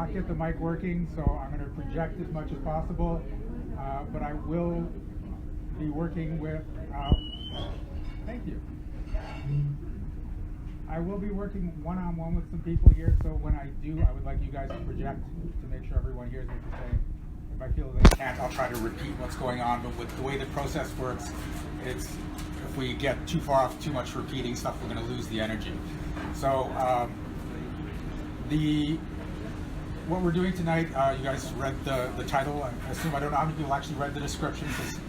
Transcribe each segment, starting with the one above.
not get the mic working, so I'm going to project as much as possible. But I will be working with, thank you. I will be working one-on-one with some people here, so when I do, I would like you guys to project to make sure everyone hears what you're saying. If I feel they can't, I'll try to repeat what's going on, but with the way the process works, it's if we get too far off, too much repeating stuff, we're going to lose the energy. So what we're doing tonight, you guys read the title. I assume, I don't know how many people actually read the description, because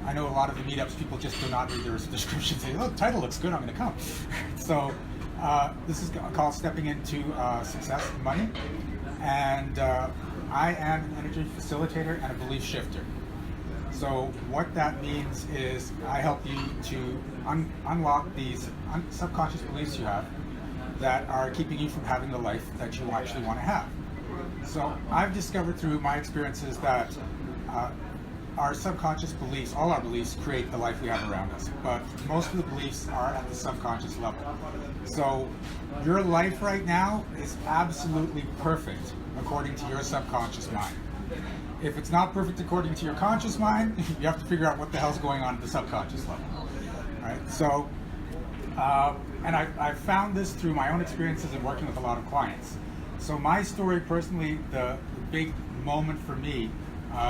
I know a lot of the meetups, people just do not read their description, say, oh, the title looks good, I'm going to come. So this is called Stepping into Success and Money. And I am an energy facilitator and a belief shifter. So what that means is I help you to unlock these subconscious beliefs you have that are keeping you from having the life that you actually want to have. So I've discovered through my experiences that our subconscious beliefs, all our beliefs, create the life we have around us. But most of the beliefs are at the subconscious level. So your life right now is absolutely perfect according to your subconscious mind. If it's not perfect according to your conscious mind, you have to figure out what the hell's going on at the subconscious level. All right? So, and I've found this through my own experiences and working with a lot of clients. So my story personally, the big moment for me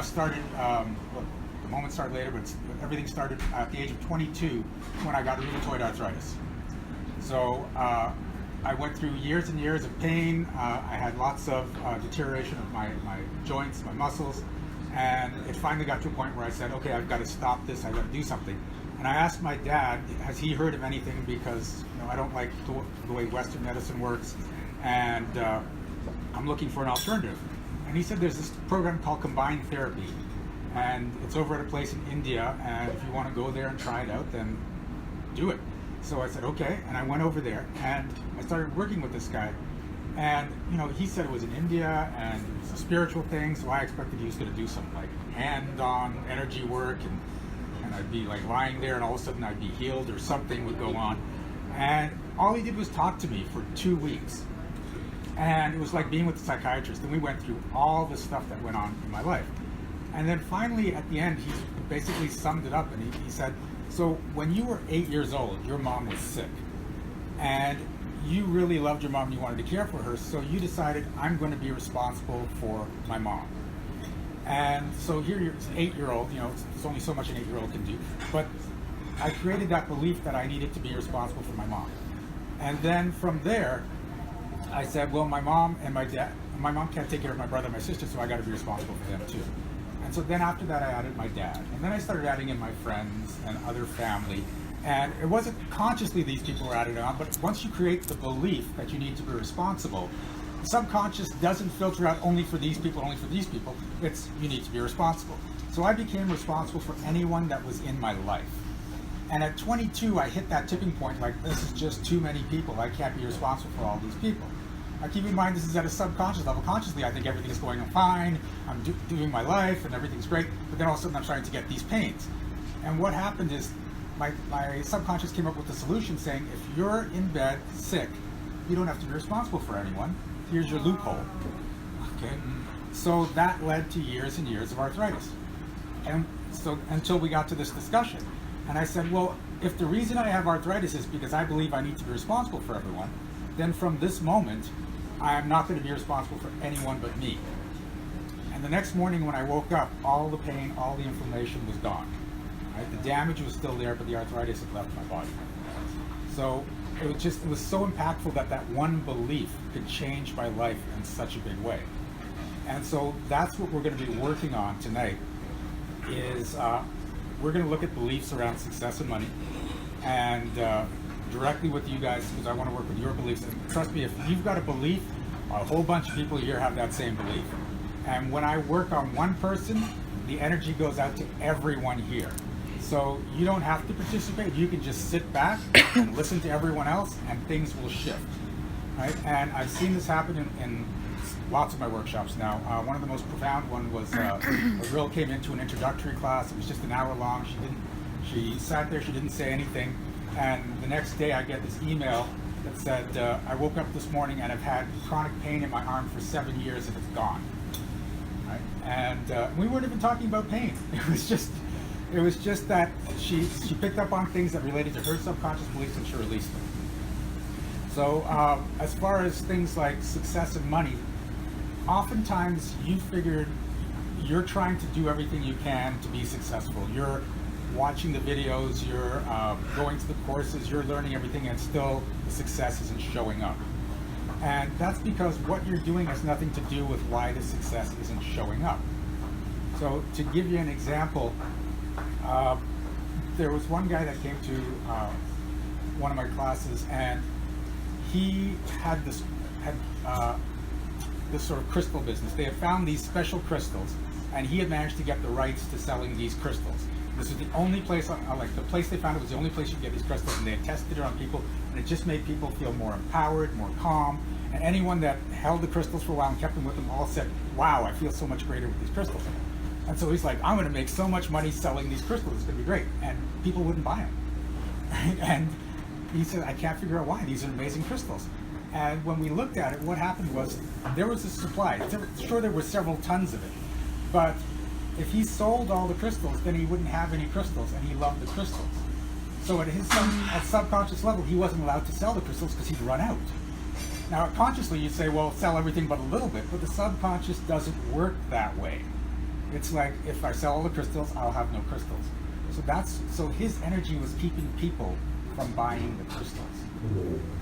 started, well, the moment started later, but everything started at the age of 22 when I got rheumatoid arthritis. So I went through years and years of pain. I had lots of deterioration of my joints, my muscles, and it finally got to a point where I said, okay, I've got to stop this, I've got to do something. And I asked my dad, has he heard of anything, because I don't like the way Western medicine works, and I'm looking for an alternative. And he said there's this program called Combined Therapy, and it's over at a place in India, and if you want to go there and try it out, then do it. So I said, okay, and I went over there, and I started working with this guy. And, he said it was in India, and it was a spiritual thing, so I expected he was going to do some, hand-on energy work, and I'd be, lying there, and all of a sudden I'd be healed, or something would go on. And all he did was talk to me for 2 weeks. And it was like being with the psychiatrist, and we went through all the stuff that went on in my life. And then finally, at the end, he basically summed it up, and he said, so when you were 8 years old, your mom was sick, and you really loved your mom and you wanted to care for her, so you decided, I'm going to be responsible for my mom. And so here you're an 8-year-old, there's only so much an 8-year-old can do, but I created that belief that I needed to be responsible for my mom. And then from there, I said, well, my mom can't take care of my brother and my sister, so I got to be responsible for them too. And so then after that, I added my dad. And then I started adding in my friends and other family. And it wasn't consciously these people were added on, but once you create the belief that you need to be responsible, the subconscious doesn't filter out only for these people, only for these people. It's you need to be responsible. So I became responsible for anyone that was in my life. And at 22, I hit that tipping point, this is just too many people. I can't be responsible for all these people. Now keep in mind, this is at a subconscious level. Consciously, I think everything's going on fine. I'm doing my life and everything's great. But then all of a sudden, I'm starting to get these pains. And what happened is my subconscious came up with a solution saying, if you're in bed sick, you don't have to be responsible for anyone. Here's your loophole. Okay. So that led to years and years of arthritis. And so until we got to this discussion. And I said, well, if the reason I have arthritis is because I believe I need to be responsible for everyone, then from this moment, I am not going to be responsible for anyone but me. And the next morning when I woke up, all the pain, all the inflammation was gone. Right? The damage was still there, but the arthritis had left my body. So it was so impactful that one belief could change my life in such a big way. And so that's what we're going to be working on tonight is we're going to look at beliefs around success and money, and directly with you guys, because I want to work with your beliefs. And trust me, if you've got a belief, a whole bunch of people here have that same belief. And when I work on one person, the energy goes out to everyone here. So you don't have to participate. You can just sit back and listen to everyone else, and things will shift. Right? And I've seen this happen in lots of my workshops now. One of the most profound one was a girl came into an introductory class. It was just an hour long. She sat there, she didn't say anything. And the next day I get this email that said, I woke up this morning and I've had chronic pain in my arm for 7 years and it's gone. Right? And we weren't even talking about pain. It was just that she picked up on things that related to her subconscious beliefs and she released them. So as far as things like success and money, oftentimes you figured you're trying to do everything you can to be successful. You're watching the videos, you're going to the courses, you're learning everything, and still the success isn't showing up. And that's because what you're doing has nothing to do with why the success isn't showing up. So to give you an example, there was one guy that came to one of my classes, and he had this sort of crystal business. They had found these special crystals, and he had managed to get the rights to selling these crystals. This was the only place, like the place they found it was the only place you could get these crystals, and they had tested it on people, and it just made people feel more empowered, more calm. And anyone that held the crystals for a while and kept them with them all said, wow, I feel so much greater with these crystals. And so he's like, I'm going to make so much money selling these crystals, it's going to be great. And people wouldn't buy them. Right? And he said, I can't figure out why. These are amazing crystals. And when we looked at it, what happened was there was a supply. Sure, there were several tons of it, but if he sold all the crystals, then he wouldn't have any crystals, and he loved the crystals. So at his subconscious level, he wasn't allowed to sell the crystals because he'd run out. Now, consciously, you say, well, sell everything but a little bit, but the subconscious doesn't work that way. It's like, if I sell all the crystals, I'll have no crystals. So his energy was keeping people from buying the crystals.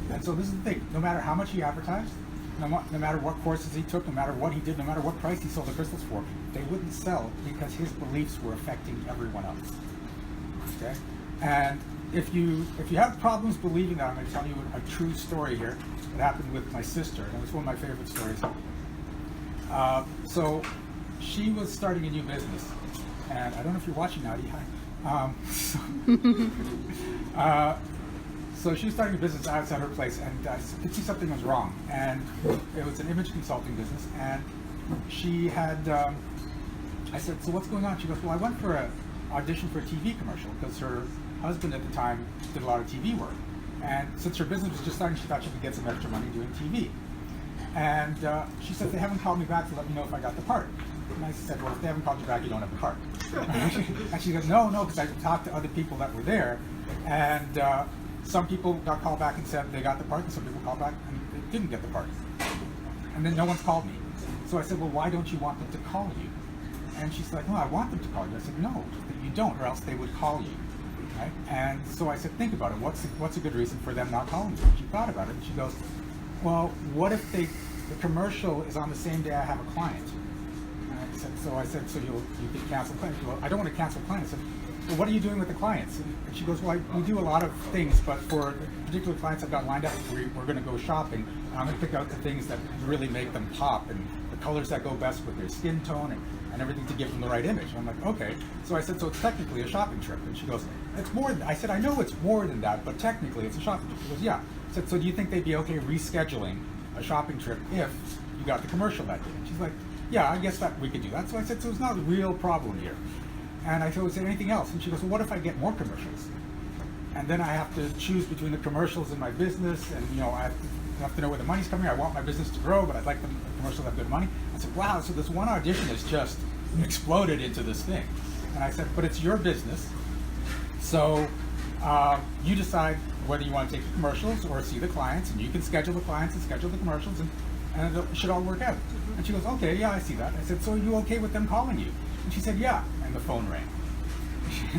And so this is the thing, no matter how much he advertised, no matter what courses he took, no matter what he did, no matter what price he sold the crystals for, they wouldn't sell because his beliefs were affecting everyone else. Okay? And if you have problems believing that, I'm going to tell you a true story here that happened with my sister, and it was one of my favorite stories. So she was starting a new business, and I don't know if you're watching now, hi. So she was starting a business outside her place, and I could see something was wrong. And it was an image consulting business, and she had, I said, so what's going on? She goes, well, I went for an audition for a TV commercial because her husband at the time did a lot of TV work. And since her business was just starting, she thought she could get some extra money doing TV. And she said, they haven't called me back to let me know if I got the part. And I said, well, if they haven't called you back, you don't have the part. And she goes, no, because I talked to other people that were there, and some people got called back and said they got the part, and some people called back and they didn't get the part. And then no one's called me. So I said, well, why don't you want them to call you? And she's like, well, I want them to call you. I said, no, you don't, or else they would call you. Right? And so I said, think about it. What's a good reason for them not calling you? And she thought about it, and she goes, well, what if the commercial is on the same day I have a client? And I said, so you can cancel clients? Well, I don't want to cancel clients. I said, well, what are you doing with the clients? And she goes, well, we do a lot of things, but for the particular clients I've got lined up, we're going to go shopping. And I'm going to pick out the things that really make them pop, and the colors that go best with their skin tone, and everything to give them the right image. And I'm like, okay. So I said, so it's technically a shopping trip. And she goes, it's more than, I said, I know it's more than that, but technically it's a shopping trip. She goes, yeah. I said, so do you think they'd be okay rescheduling a shopping trip if you got the commercial that day? And she's like, yeah, I guess that we could do that. So I said, so it's not a real problem here. And I said, is there anything else? And she goes, well, what if I get more commercials? And then I have to choose between the commercials and my business, and I have to know where the money's coming. I want my business to grow, but I'd like the commercial to have good money. I said, wow, so this one audition has just exploded into this thing. And I said, but it's your business, so you decide whether you want to take the commercials or see the clients, and you can schedule the clients and schedule the commercials, and it should all work out. And she goes, okay, yeah, I see that. I said, so are you okay with them calling you? And she said, yeah. And the phone rang.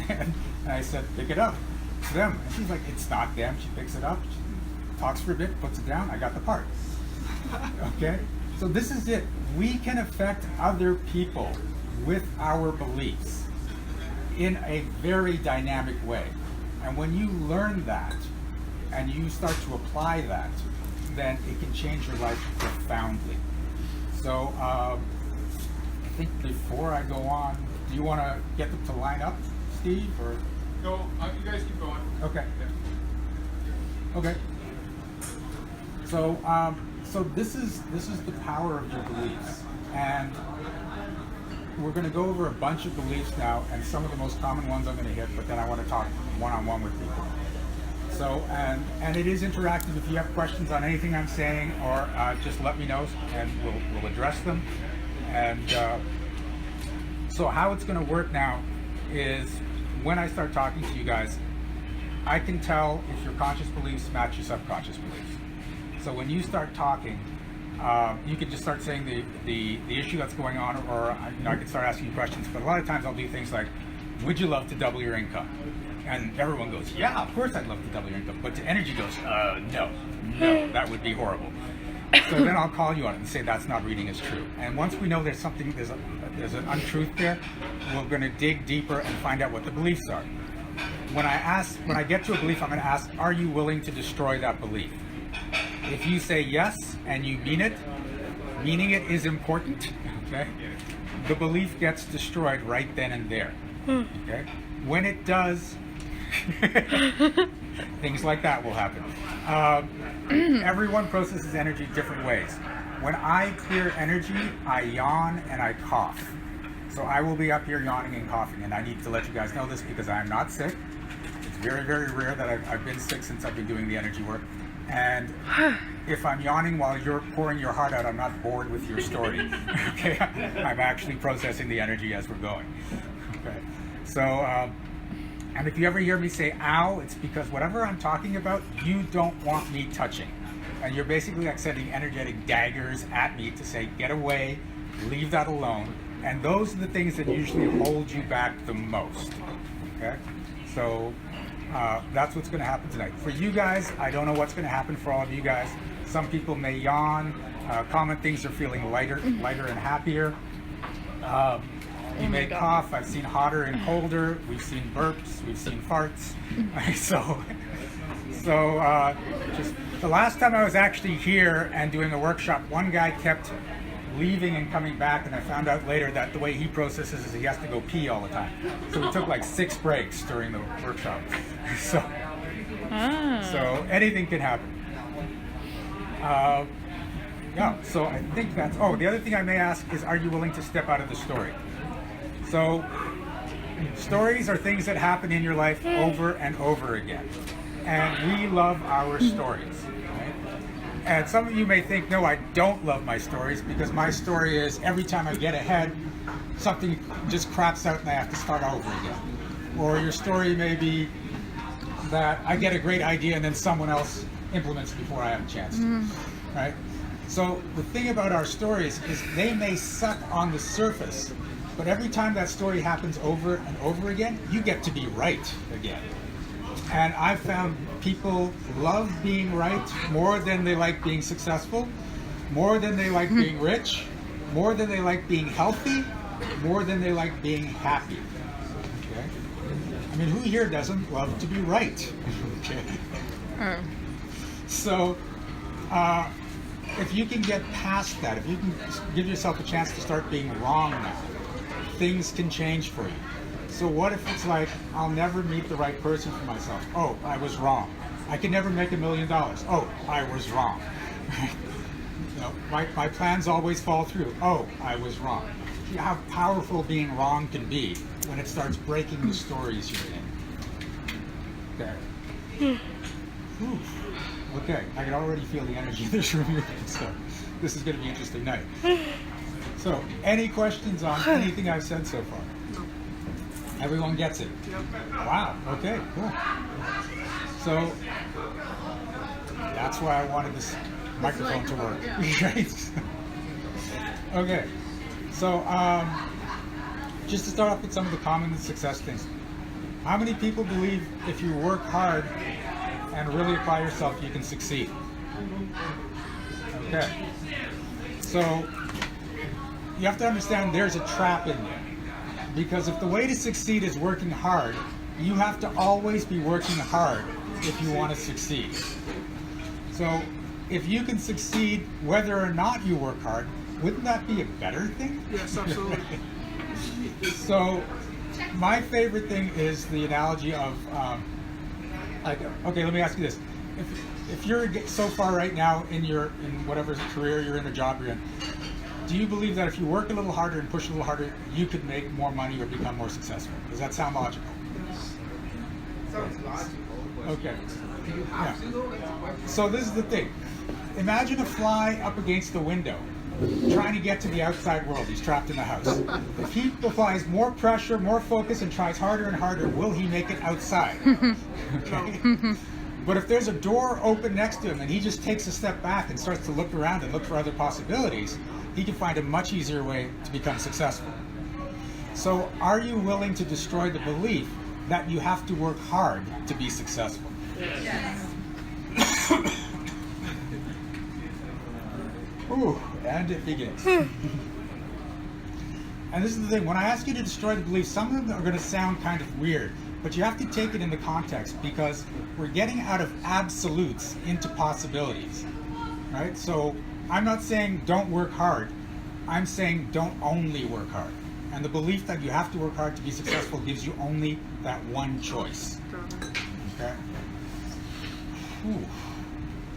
And I said, pick it up. It's them. And she's like, it's not them. She picks it up, she talks for a bit, puts it down. I got the part. Okay? So this is it. We can affect other people with our beliefs in a very dynamic way. And when you learn that and you start to apply that, then it can change your life profoundly. So I think before I go on, do you want to get them to line up, Steve? Or no, you guys keep going. Okay. Okay. So so this is the power of your beliefs, and we're going to go over a bunch of beliefs now, and some of the most common ones I'm going to hit, but then I want to talk one-on-one with people. So, and it is interactive. If you have questions on anything I'm saying, or just let me know, and we'll address them. And so how it's going to work now is when I start talking to you guys, I can tell if your conscious beliefs match your subconscious beliefs. So when you start talking, you can just start saying the issue that's going on, or I can start asking you questions. But a lot of times I'll do things like, would you love to double your income? And everyone goes, yeah, of course I'd love to double your income. But the energy goes, no, that would be horrible. So then I'll call you on it and say that's not reading as true. And once we know there's an untruth there, we're going to dig deeper and find out what the beliefs are. When I get to a belief, I'm going to ask, are you willing to destroy that belief? If you say yes and you mean it, meaning it is important, okay, the belief gets destroyed right then and there. Okay? When it does, things like that will happen. Everyone processes energy different ways. When I clear energy, I yawn and I cough. So I will be up here yawning and coughing, and I need to let you guys know this because I'm not sick. It's very, very rare that I've been sick since I've been doing the energy work. And if I'm yawning while you're pouring your heart out, I'm not bored with your story. Okay, I'm actually processing the energy as we're going. Okay, so and if you ever hear me say "ow," it's because whatever I'm talking about, you don't want me touching, and you're basically like sending energetic daggers at me to say, "Get away, leave that alone." And those are the things that usually hold you back the most. Okay, so. That's what's going to happen tonight. For you guys, I don't know what's going to happen for all of you guys. Some people may yawn, comment things are feeling lighter and happier. You may cough. I've seen hotter and colder. We've seen burps. We've seen farts. So just the last time I was actually here and doing a workshop, one guy kept leaving and coming back, and I found out later that the way he processes is he has to go pee all the time. So we took like 6 breaks during the workshop. So anything can happen. Yeah, so I think that's, the other thing I may ask is, are you willing to step out of the story? So stories are things that happen in your life over and over again. And we love our stories. And some of you may think, no, I don't love my stories, because my story is every time I get ahead, something just craps out and I have to start over again. Or your story may be that I get a great idea and then someone else implements it before I have a chance to, right? So the thing about our stories is they may suck on the surface, but every time that story happens over and over again, you get to be right again. And I've found people love being right more than they like being successful, more than they like being rich, more than they like being healthy, more than they like being happy. Okay? I mean, who here doesn't love to be right? Okay. So, if you can get past that, if you can give yourself a chance to start being wrong now, things can change for you. So what if it's like, I'll never meet the right person for myself? Oh, I was wrong. I can never make $1 million. Oh, I was wrong. My plans always fall through. Oh, I was wrong. See how powerful being wrong can be when it starts breaking the stories you're in. Okay. Whew. Okay, I can already feel the energy in this room. So this is going to be an interesting night. So, any questions on anything I've said so far? Everyone gets it? Wow, okay, cool. So, that's why I wanted this microphone to work. Right? Okay, so just to start off with some of the common success things. How many people believe if you work hard and really apply yourself, you can succeed? Okay, so you have to understand there's a trap in there. Because if the way to succeed is working hard, you have to always be working hard if you want to succeed. So if you can succeed whether or not you work hard, wouldn't that be a better thing? Yes, absolutely. So my favorite thing is the analogy of, okay, let me ask you this. If you're so far right now in whatever career you're in, or job you're in, do you believe that if you work a little harder and push a little harder, you could make more money or become more successful? Does that sound logical? Sounds logical, Okay. Yeah. So this is the thing. Imagine a fly up against the window, trying to get to the outside world. He's trapped in the house. If he applies more pressure, more focus, and tries harder and harder, will he make it outside? Okay. But if there's a door open next to him and he just takes a step back and starts to look around and look for other possibilities, he can find a much easier way to become successful. So are you willing to destroy the belief that you have to work hard to be successful? Yes. Ooh, and it begins. And this is the thing, when I ask you to destroy the beliefs, some of them are going to sound kind of weird, but you have to take it in the context because we're getting out of absolutes into possibilities, right? So I'm not saying don't work hard. I'm saying don't only work hard. And the belief that you have to work hard to be successful gives you only that one choice. Okay? Ooh.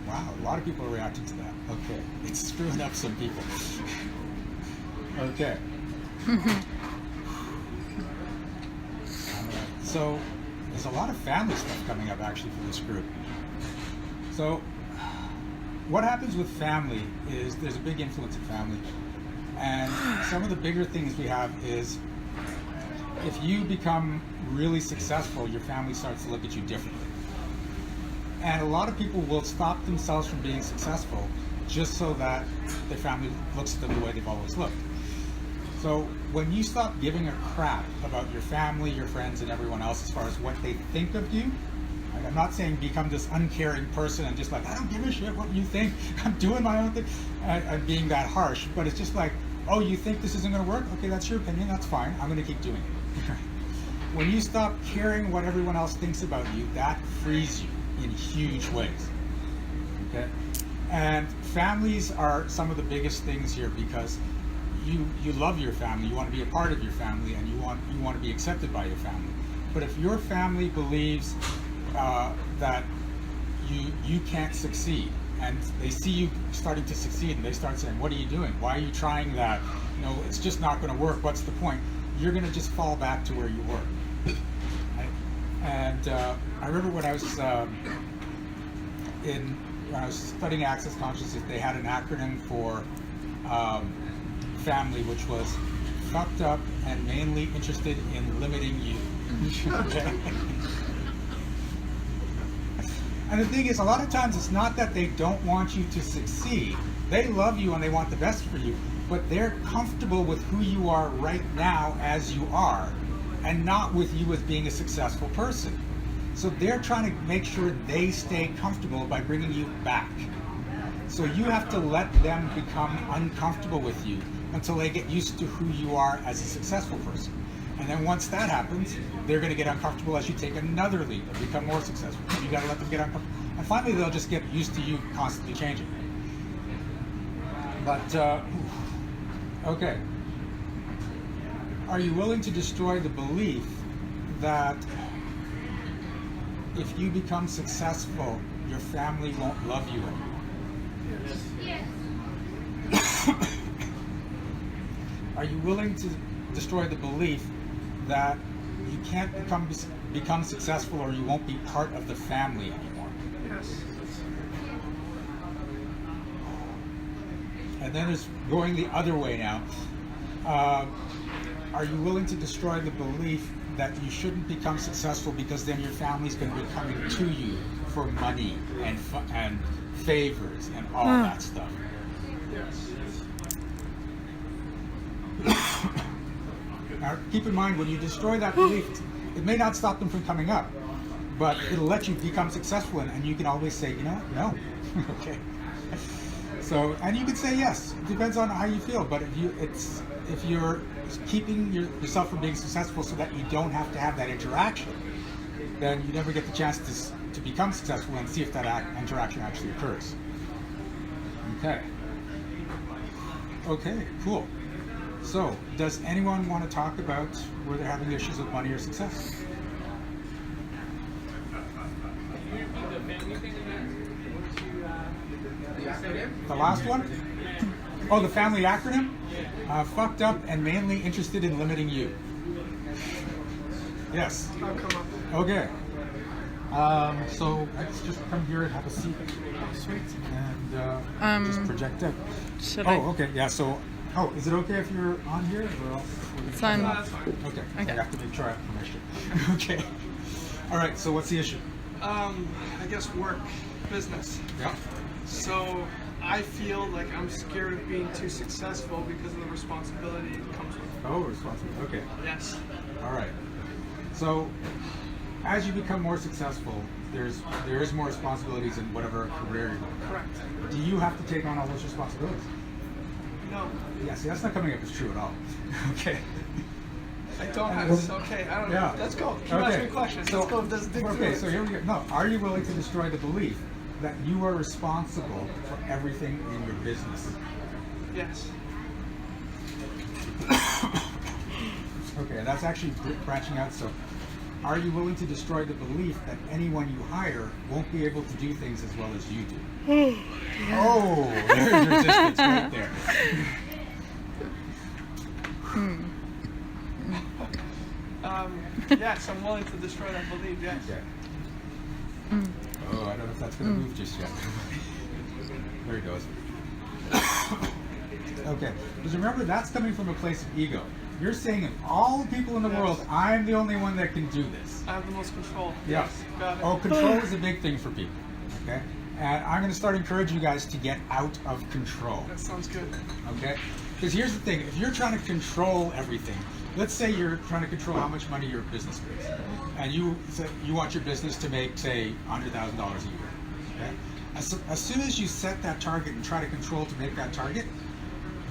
Wow, a lot of people are reacting to that. Okay, it's screwing up some people. Okay. So there's a lot of family stuff coming up actually for this group. So what happens with family is there's a big influence in family. And some of the bigger things we have is if you become really successful, your family starts to look at you differently. And a lot of people will stop themselves from being successful just so that their family looks at them the way they've always looked. So when you stop giving a crap about your family, your friends, and everyone else as far as what they think of you, like, I'm not saying become this uncaring person and just like, I don't give a shit what you think, I'm doing my own thing, and being that harsh, but it's just like, oh, you think this isn't going to work? Okay, that's your opinion, that's fine, I'm going to keep doing it. When you stop caring what everyone else thinks about you, that frees you in huge ways. Okay? And families are some of the biggest things here because you love your family, you want to be a part of your family, and you want to be accepted by your family. But if your family believes that you can't succeed, and they see you starting to succeed, and they start saying, "What are you doing? Why are you trying that? You know, it's just not going to work. What's the point?" You're going to just fall back to where you were. Right? And I remember when I was when I was studying Access Consciousness, they had an acronym for family, which was fucked up and mainly interested in limiting you. Okay? And the thing is, a lot of times it's not that they don't want you to succeed. They love you and they want the best for you, but they're comfortable with who you are right now as you are, and not with you as being a successful person. So they're trying to make sure they stay comfortable by bringing you back. So you have to let them become uncomfortable with you until they get used to who you are as a successful person. And then once that happens, they're going to get uncomfortable as you take another leap and become more successful. You got to let them get uncomfortable. And finally, they'll just get used to you constantly changing. But, okay. Are you willing to destroy the belief that if you become successful, your family won't love you anymore? Yes. Are you willing to destroy the belief that you can't become successful, or you won't be part of the family anymore? Yes. And then there's going the other way now. Are you willing to destroy the belief that you shouldn't become successful because then your family's going to be coming to you for money and favors and all that stuff? Yes. Now, keep in mind, when you destroy that belief, it may not stop them from coming up, but it'll let you become successful, and you can always say, you know what, no. Okay. So, and you can say yes. It depends on how you feel, but if you're keeping yourself from being successful so that you don't have to have that interaction, then you never get the chance to become successful and see if that interaction actually occurs. Okay. Okay, cool. So, does anyone want to talk about where they're having issues with money or success? The last one? Oh, the family acronym? Fucked up and mainly interested in limiting you. Yes. Okay. So let's just come here and have a seat. Sweet. And just project out. Should I? Oh, okay. Yeah. So, is it okay if you're on here? Or else So I'm- That's fine. okay. Okay. I have to make sure I have permission. Okay. All right. So what's the issue? I guess work, business. Yeah. So I feel like I'm scared of being too successful because of the responsibility that comes with it. Oh, responsible. Okay. Yes. All right. So, as you become more successful, there is more responsibilities in whatever career you're in. Correct. Do you have to take on all those responsibilities? No. Yeah. See, that's not coming up as true at all. Okay. I don't have. Okay. I don't know. Yeah. Let's go. Keep Okay. asking me questions. So, Let's go. Let's dig through okay, it. so here we go. No, are you willing to destroy the belief that you are responsible for everything in your business? Yes. Okay, that's actually branching out. So, are you willing to destroy the belief that anyone you hire won't be able to do things as well as you do? Oh, there's resistance right there. Yes, I'm willing to destroy that belief. Yes. Okay. Oh, I don't know if that's going to move just yet. There he goes. Okay, because remember, that's coming from a place of ego. You're saying, of all the people in the Yes. world, I'm the only one that can do this. I have the most control. Yeah. Yes. Got it. Oh, control is a big thing for people. Okay, and I'm going to start encouraging you guys to get out of control. That sounds good. Okay, because here's the thing: if you're trying to control everything, let's say you're trying to control how much money your business makes, and you want your business to make, say, $100,000 a year. Okay, as soon as you set that target and try to control to make that target,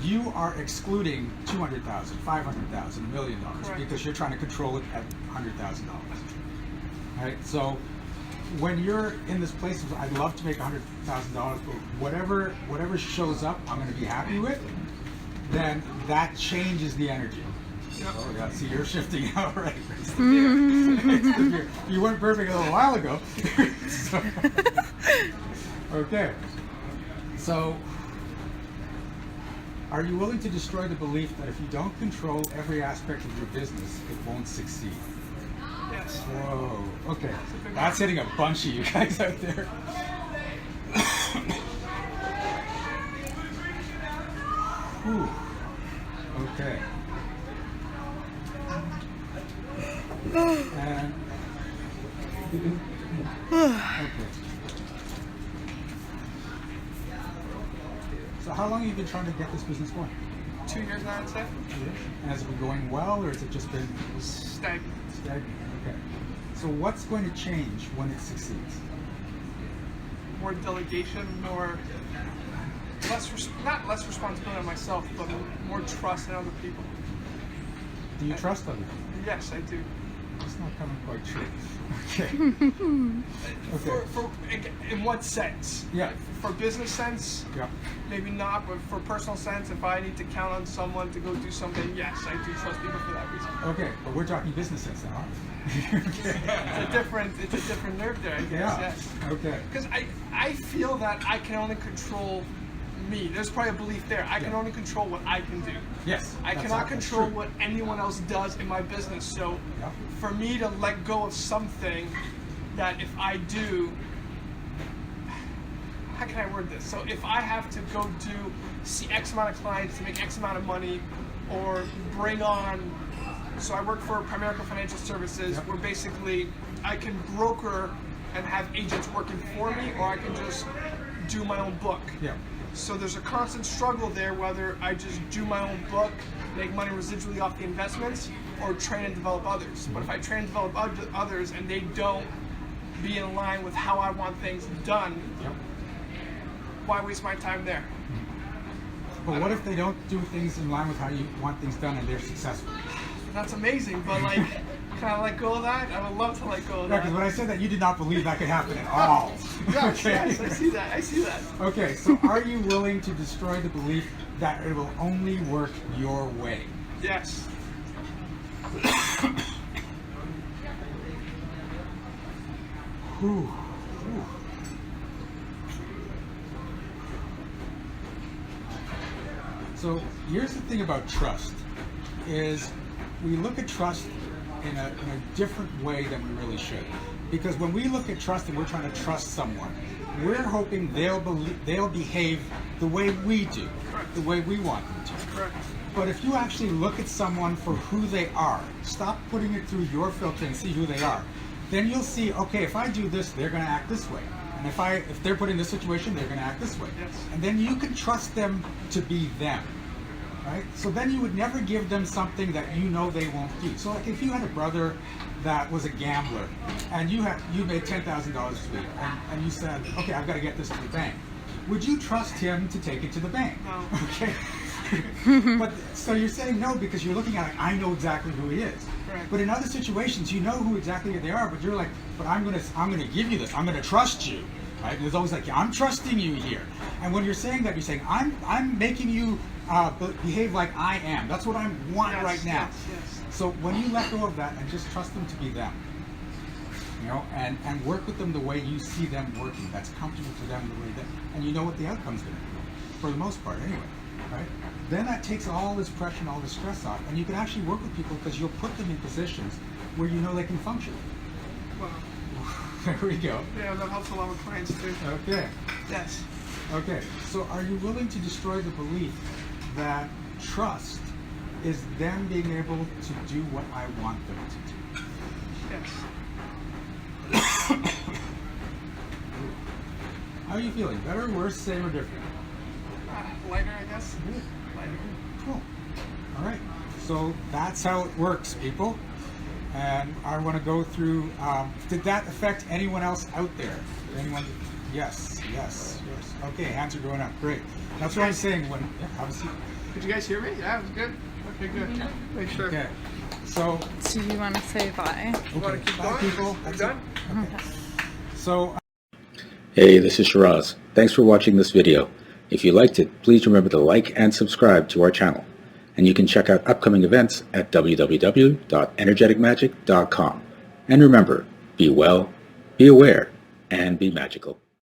you are excluding $200,000, $500,000, $1 million Correct. because you're trying to control it at $100,000. Right? So when you're in this place of I'd love to make $100,000, but whatever shows up, I'm going to be happy with, then that changes the energy. Yep. Oh yeah, see, you're shifting out right. It's the fear. It's the fear. You weren't perfect a little while ago. So- okay. So, are you willing to destroy the belief that if you don't control every aspect of your business, it won't succeed? Yes. Whoa. Okay. That's hitting a bunch of you guys out there. Whew. Okay. And okay. So how long have you been trying to get this business going? 2 years now, I'd say. And has it been going well, or has it just been Stagnant. stagnant? Okay. So what's going to change when it succeeds? More delegation, not less responsibility on myself, but more trust in other people. Do you trust other people? Yes, I do. It's not coming quite true. Okay. Okay. In what sense? Yeah. For business sense, Yeah. maybe not, but for personal sense, if I need to count on someone to go do something, yes, I do trust people for that reason. Okay, but we're talking business sense now, aren't we? Okay. It's a different nerve there, I guess. Yeah. Yes. Okay. Because I feel that I can only control me. There's probably a belief there. I can Yeah. only control what I can do. Yes. I that's cannot that's control true. what anyone else does in my business. So Yeah. for me to let go of something that if I do, how can I word this? So if I have to go see X amount of clients to make X amount of money, or bring on, so I work for Primerica Financial Services, Yep. where basically I can broker and have agents working for me, or I can just do my own book. Yeah. So there's a constant struggle there, whether I just do my own book, make money residually off the investments, or train and develop others. But if I train and develop others and they don't be in line with how I want things done, Yep. why waste my time there? But what if they don't do things in line with how you want things done and they're successful? That's amazing, but like, can I let go of that? I would love to let go of Yeah, that. because when I said that, you did not believe that could happen at all. Yes, yes, I see that. I see that. Okay, so are you willing to destroy the belief that it will only work your way? Yes. Whew. Whew. So here's the thing about trust, is we look at trust in a different way than we really should. Because when we look at trust and we're trying to trust someone, we're hoping they'll behave the way we do, the way we want them to. Correct. But if you actually look at someone for who they are, stop putting it through your filter and see who they are, then you'll see, okay, if I do this, they're going to act this way. And if they're put in this situation, they're going to act this way. Yes. And then you can trust them to be them. Right? So then you would never give them something that you know they won't do. So like if you had a brother that was a gambler and you made $10,000 this week and you said, okay, I've got to get this to the bank. Would you trust him to take it to the bank? No. Okay. But so you're saying no because you're looking at it, I know exactly who he is. Right. But in other situations, you know who exactly they are, but you're like, but I'm gonna give you this. I'm gonna trust you. Right? And it's always like, I'm trusting you here. And when you're saying that, you're saying, I'm making you behave like I am. That's what I want Yes, right now. yes. So when you let go of that and just trust them to be them, you know, and work with them the way you see them working, that's comfortable for them the way that, and you know what the outcome's going to be, for the most part anyway, right? Then that takes all this pressure and all this stress off, and you can actually work with people because you'll put them in positions where you know they can function. Wow. There we go. Yeah, that helps a lot with clients too. Okay. Yes. Okay. So are you willing to destroy the belief that trust is them being able to do what I want them to do? Yes. How are you feeling? Better, worse, same, or different? Lighter, I guess. Lighter. Cool. All right. So that's how it works, people. And I want to go through, did that affect anyone else out there? Anyone? Yes, yes, yes. Okay, hands are going up. Great. That's what I'm saying when, yeah, have a seat. Did you guys hear me? Yeah, it was good. Okay, good. Make sure. Okay. So, Do you want to say bye? Wanna okay, keep bye going? people. You That's done? it. Okay. So, Hey, this is Shiraz. Thanks for watching this video. If you liked it, please remember to like and subscribe to our channel. And you can check out upcoming events at www.energeticmagic.com. And remember, be well, be aware, and be magical.